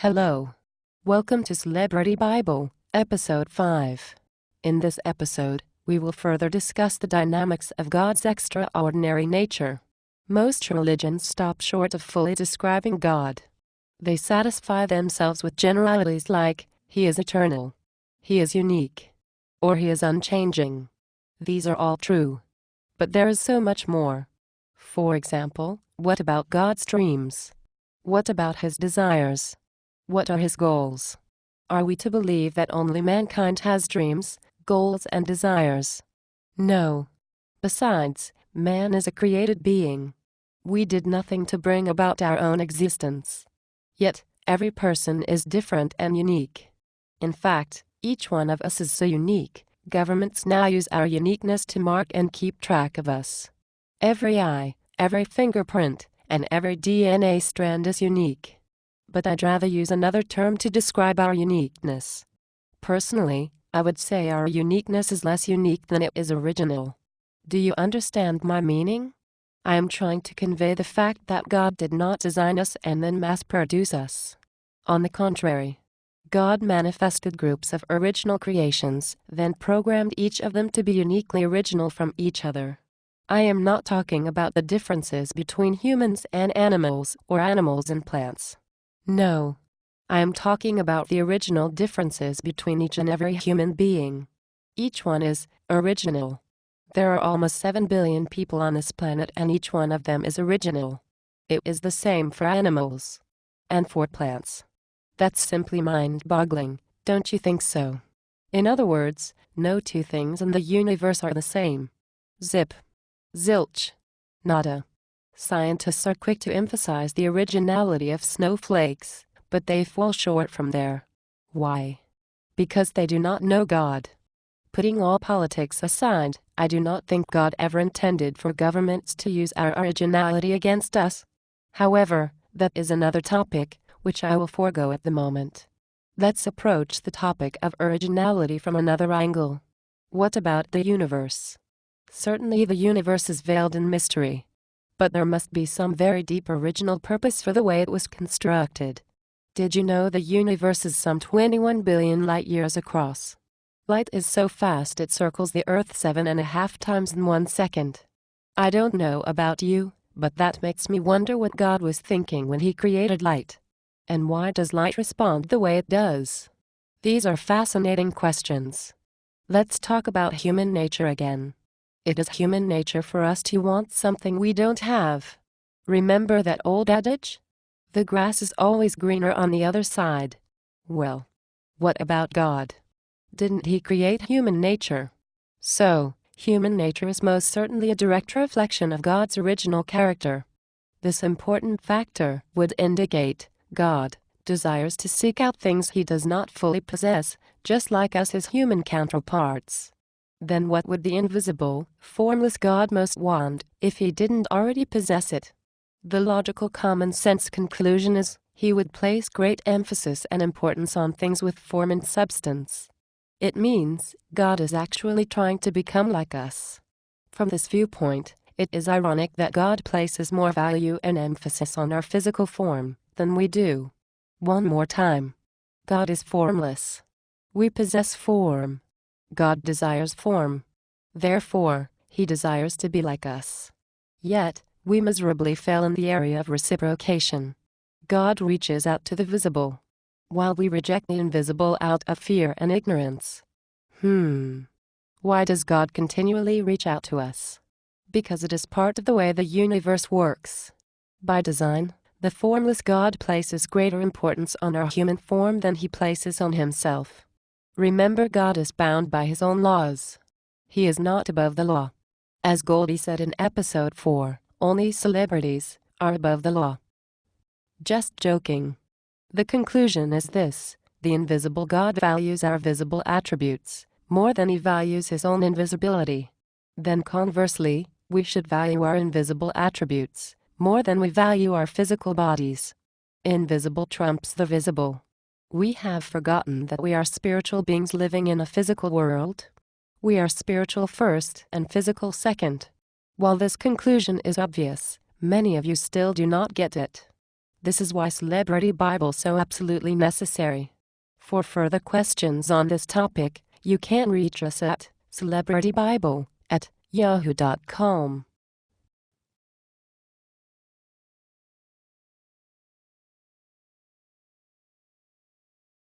Hello. Welcome to Celebrity Bible, Episode 5. In this episode, we will further discuss the dynamics of God's extraordinary nature. Most religions stop short of fully describing God. They satisfy themselves with generalities like, He is eternal, He is unique, or He is unchanging. These are all true. But there is so much more. For example, what about God's dreams? What about His desires? What are His goals? Are we to believe that only mankind has dreams, goals, and desires? No. Besides, man is a created being. We did nothing to bring about our own existence. Yet, every person is different and unique. In fact, each one of us is so unique, governments now use our uniqueness to mark and keep track of us. Every eye, every fingerprint, and every DNA strand is unique. But I'd rather use another term to describe our uniqueness. Personally, I would say our uniqueness is less unique than it is original. Do you understand my meaning? I am trying to convey the fact that God did not design us and then mass-produce us. On the contrary, God manifested groups of original creations, then programmed each of them to be uniquely original from each other. I am not talking about the differences between humans and animals or animals and plants. No. I am talking about the original differences between each and every human being. Each one is original. There are almost 7 billion people on this planet and each one of them is original. It is the same for animals. And for plants. That's simply mind-boggling, don't you think so? In other words, no two things in the universe are the same. Zip. Zilch. Nada. Scientists are quick to emphasize the originality of snowflakes, but they fall short from there. Why? Because they do not know God. Putting all politics aside, I do not think God ever intended for governments to use our originality against us. However, that is another topic, which I will forego at the moment. Let's approach the topic of originality from another angle. What about the universe? Certainly the universe is veiled in mystery. But there must be some very deep original purpose for the way it was constructed. Did you know the universe is some 21 billion light-years across? Light is so fast it circles the Earth 7.5 times in 1 second. I don't know about you, but that makes me wonder what God was thinking when He created light. And why does light respond the way it does? These are fascinating questions. Let's talk about human nature again. It is human nature for us to want something we don't have. Remember that old adage? The grass is always greener on the other side. Well, what about God? Didn't He create human nature? So, human nature is most certainly a direct reflection of God's original character. This important factor would indicate God desires to seek out things He does not fully possess, just like us as human counterparts. Then what would the invisible, formless God most want if He didn't already possess it? The logical common sense conclusion is, He would place great emphasis and importance on things with form and substance. It means, God is actually trying to become like us. From this viewpoint, it is ironic that God places more value and emphasis on our physical form than we do. One more time. God is formless. We possess form. God desires form. Therefore, He desires to be like us. Yet, we miserably fail in the area of reciprocation. God reaches out to the visible, while we reject the invisible out of fear and ignorance. Why does God continually reach out to us? Because it is part of the way the universe works. By design, the formless God places greater importance on our human form than He places on Himself. Remember, God is bound by His own laws. He is not above the law. As Goldie said in episode 4, only celebrities are above the law. Just joking. The conclusion is this: the invisible God values our visible attributes more than He values His own invisibility. Then conversely, we should value our invisible attributes more than we value our physical bodies. Invisible trumps the visible. We have forgotten that we are spiritual beings living in a physical world. We are spiritual first and physical second. While this conclusion is obvious, many of you still do not get it. This is why Celebrity Bible is so absolutely necessary. For further questions on this topic, you can reach us at celebritybible@yahoo.com.